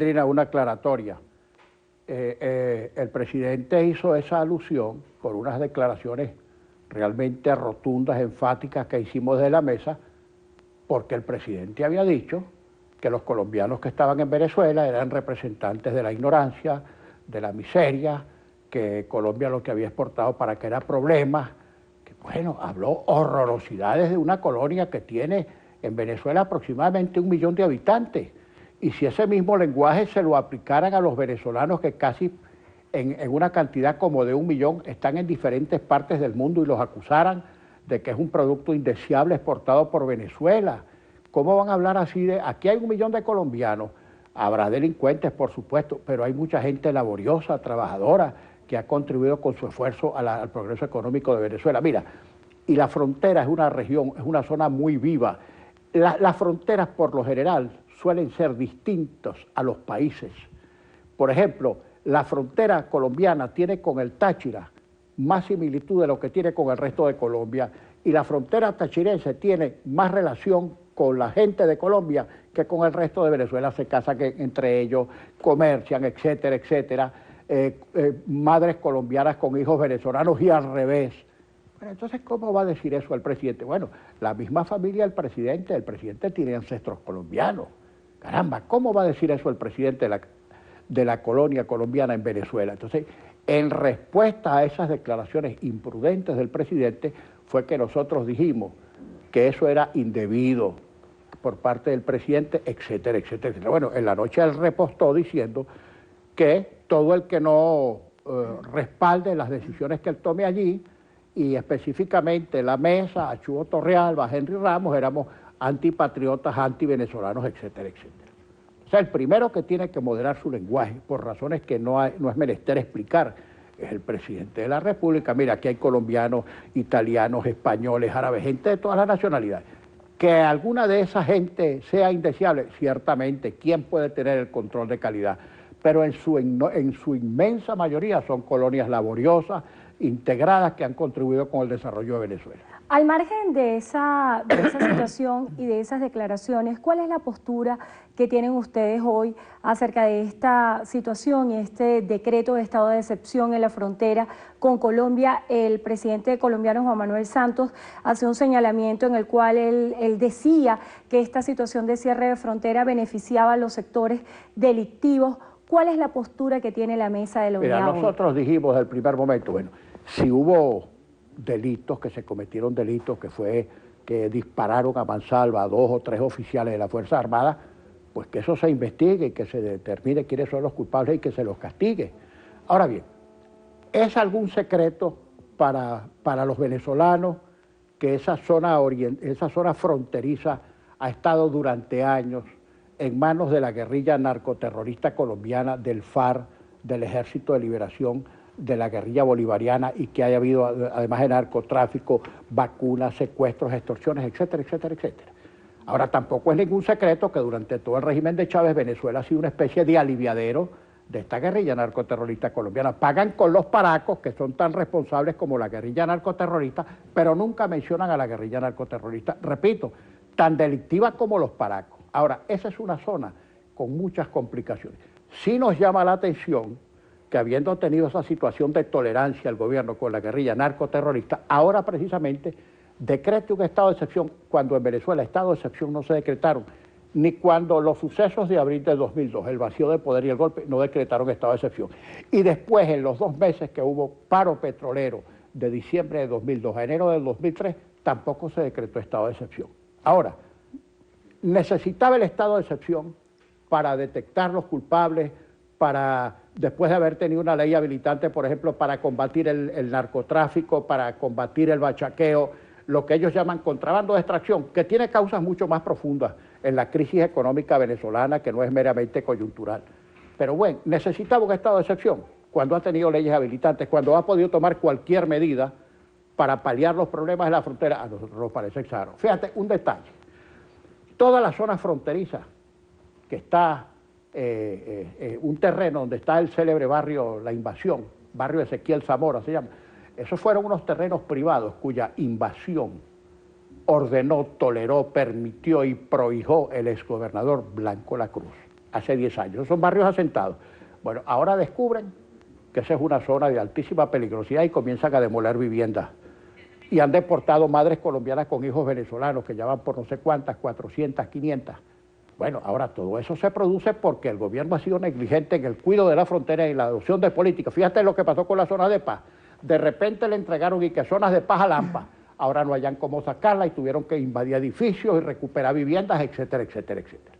Una aclaratoria. El presidente hizo esa alusión por unas declaraciones realmente rotundas, enfáticas que hicimos de la mesa, porque el presidente había dicho que los colombianos que estaban en Venezuela eran representantes de la ignorancia, de la miseria, que Colombia lo que había exportado para que era problemas, que bueno, habló horrorosidades de una colonia que tiene en Venezuela aproximadamente 1 millón de habitantes. Y si ese mismo lenguaje se lo aplicaran a los venezolanos que casi en una cantidad como de 1 millón están en diferentes partes del mundo y los acusaran de que es un producto indeseable exportado por Venezuela, ¿cómo van a hablar así de, aquí hay 1 millón de colombianos? Habrá delincuentes, por supuesto, pero hay mucha gente laboriosa, trabajadora, que ha contribuido con su esfuerzo al progreso económico de Venezuela. Mira, y la frontera es una región, es una zona muy viva. Las fronteras, por lo general, suelen ser distintos a los países. Por ejemplo, la frontera colombiana tiene con el Táchira más similitud de lo que tiene con el resto de Colombia, y la frontera tachirense tiene más relación con la gente de Colombia que con el resto de Venezuela. Se casan entre ellos, comercian, etcétera, etcétera. Madres colombianas con hijos venezolanos y al revés. Bueno, entonces, ¿cómo va a decir eso el presidente? Bueno, la misma familia del presidente tiene ancestros colombianos. Caramba, ¿cómo va a decir eso el presidente de la colonia colombiana en Venezuela? Entonces, en respuesta a esas declaraciones imprudentes del presidente, fue que nosotros dijimos que eso era indebido por parte del presidente, etcétera, etcétera, etcétera. Bueno, en la noche él repostó diciendo que todo el que no respalde las decisiones que él tome allí, y específicamente la mesa, Achuo Torrealba, Henry Ramos, éramos antipatriotas, antivenezolanos, etcétera, etcétera. O sea, el primero que tiene que moderar su lenguaje, por razones que no es menester explicar, es el presidente de la República. Mira, aquí hay colombianos, italianos, españoles, árabes, gente de todas las nacionalidades. Que alguna de esa gente sea indeseable, ciertamente, ¿quién puede tener el control de calidad? Pero en su inmensa mayoría son colonias laboriosas, integradas, que han contribuido con el desarrollo de Venezuela. Al margen de esa situación y de esas declaraciones, ¿cuál es la postura que tienen ustedes hoy acerca de esta situación y este decreto de estado de excepción en la frontera con Colombia? El presidente colombiano Juan Manuel Santos hace un señalamiento en el cual él decía que esta situación de cierre de frontera beneficiaba a los sectores delictivos. ¿Cuál es la postura que tiene la mesa de la unidad? Mira, nosotros dijimos desde el primer momento, bueno, si hubo delitos, que se cometieron delitos, que dispararon a mansalva a 2 o 3 oficiales de la Fuerza Armada, pues que eso se investigue y que se determine quiénes son los culpables y que se los castigue. Ahora bien, ¿es algún secreto para los venezolanos que esa zona fronteriza ha estado durante años en manos de la guerrilla narcoterrorista colombiana, del FARC, del Ejército de Liberación, de la guerrilla bolivariana, y que haya habido, además de narcotráfico, vacunas, secuestros, extorsiones, etcétera, etcétera, etcétera? Ahora, tampoco es ningún secreto que durante todo el régimen de Chávez, Venezuela ha sido una especie de aliviadero de esta guerrilla narcoterrorista colombiana. Pagan con los paracos, que son tan responsables como la guerrilla narcoterrorista, pero nunca mencionan a la guerrilla narcoterrorista, repito, tan delictiva como los paracos. Ahora, esa es una zona con muchas complicaciones. Sí nos llama la atención que, habiendo tenido esa situación de tolerancia el gobierno con la guerrilla narcoterrorista, ahora precisamente decrete un estado de excepción, cuando en Venezuela estado de excepción no se decretaron, ni cuando los sucesos de abril de 2002, el vacío de poder y el golpe, no decretaron estado de excepción. Y después, en los 2 meses que hubo paro petrolero, de diciembre de 2002 a enero del 2003, tampoco se decretó estado de excepción. Ahora, necesitaba el estado de excepción para detectar los culpables, para, después de haber tenido una ley habilitante, por ejemplo, para combatir el narcotráfico, para combatir el bachaqueo, lo que ellos llaman contrabando de extracción, que tiene causas mucho más profundas en la crisis económica venezolana, que no es meramente coyuntural. Pero bueno, necesitaba un estado de excepción cuando ha tenido leyes habilitantes, cuando ha podido tomar cualquier medida para paliar los problemas de la frontera. A nosotros nos parece exagerado. Fíjate, un detalle. Toda la zona fronteriza, que está un terreno donde está el célebre barrio La Invasión, barrio Ezequiel Zamora se llama, esos fueron unos terrenos privados cuya invasión ordenó, toleró, permitió y prohijó el exgobernador Blanco Lacruz. hace 10 años. Son barrios asentados. Bueno, ahora descubren que esa es una zona de altísima peligrosidad y comienzan a demoler viviendas. Y han deportado madres colombianas con hijos venezolanos que ya van por no sé cuántas, 400, 500. Bueno, ahora todo eso se produce porque el gobierno ha sido negligente en el cuidado de la frontera y la adopción de políticas. Fíjate lo que pasó con la zona de paz. De repente le entregaron y que zonas de paz a Lampa. Ahora no hayan cómo sacarla y tuvieron que invadir edificios y recuperar viviendas, etcétera, etcétera, etcétera.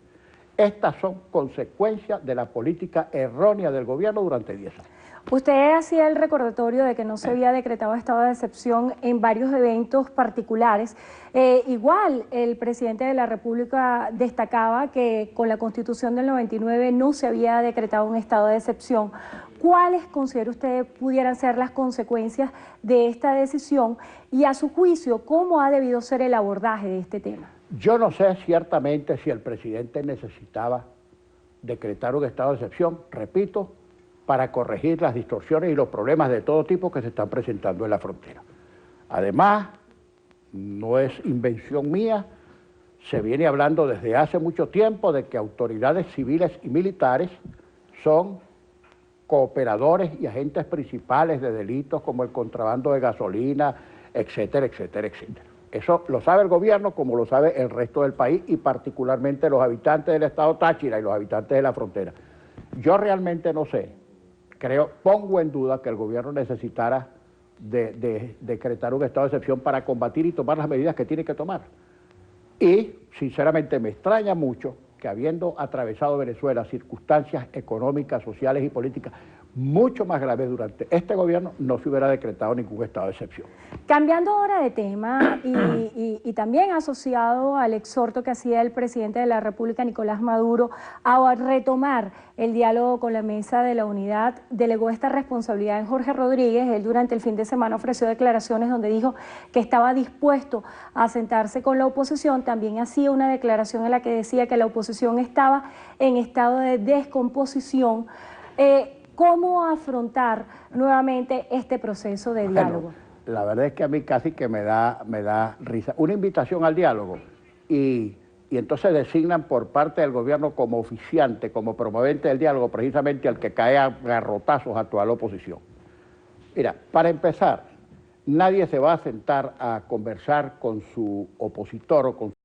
Estas son consecuencias de la política errónea del gobierno durante 10 años. Usted hacía el recordatorio de que no se había decretado estado de excepción en varios eventos particulares. Igual el presidente de la República destacaba que con la Constitución del 99 no se había decretado un estado de excepción. ¿Cuáles considera usted pudieran ser las consecuencias de esta decisión y a su juicio cómo ha debido ser el abordaje de este tema? Yo no sé ciertamente si el presidente necesitaba decretar un estado de excepción, repito, para corregir las distorsiones y los problemas de todo tipo que se están presentando en la frontera. Además, no es invención mía, se viene hablando desde hace mucho tiempo de que autoridades civiles y militares son cooperadores y agentes principales de delitos como el contrabando de gasolina, etcétera, etcétera, etcétera. Eso lo sabe el gobierno como lo sabe el resto del país y particularmente los habitantes del estado Táchira y los habitantes de la frontera. Yo realmente no sé, pongo en duda que el gobierno necesitara de decretar un estado de excepción para combatir y tomar las medidas que tiene que tomar. Y sinceramente me extraña mucho que habiendo atravesado Venezuela circunstancias económicas, sociales y políticas mucho más graves durante este gobierno, no se hubiera decretado ningún estado de excepción. Cambiando ahora de tema y también asociado al exhorto que hacía el presidente de la República, Nicolás Maduro, a retomar el diálogo con la Mesa de la Unidad, delegó esta responsabilidad en Jorge Rodríguez. Él durante el fin de semana ofreció declaraciones donde dijo que estaba dispuesto a sentarse con la oposición. También hacía una declaración en la que decía que la oposición estaba en estado de descomposición. ¿Cómo afrontar nuevamente este proceso de diálogo? Bueno, la verdad es que a mí casi que me da risa. Una invitación al diálogo y entonces designan por parte del gobierno como oficiante, como promovente del diálogo, precisamente al que cae a garrotazos a toda la oposición. Mira, para empezar, nadie se va a sentar a conversar con su opositor o con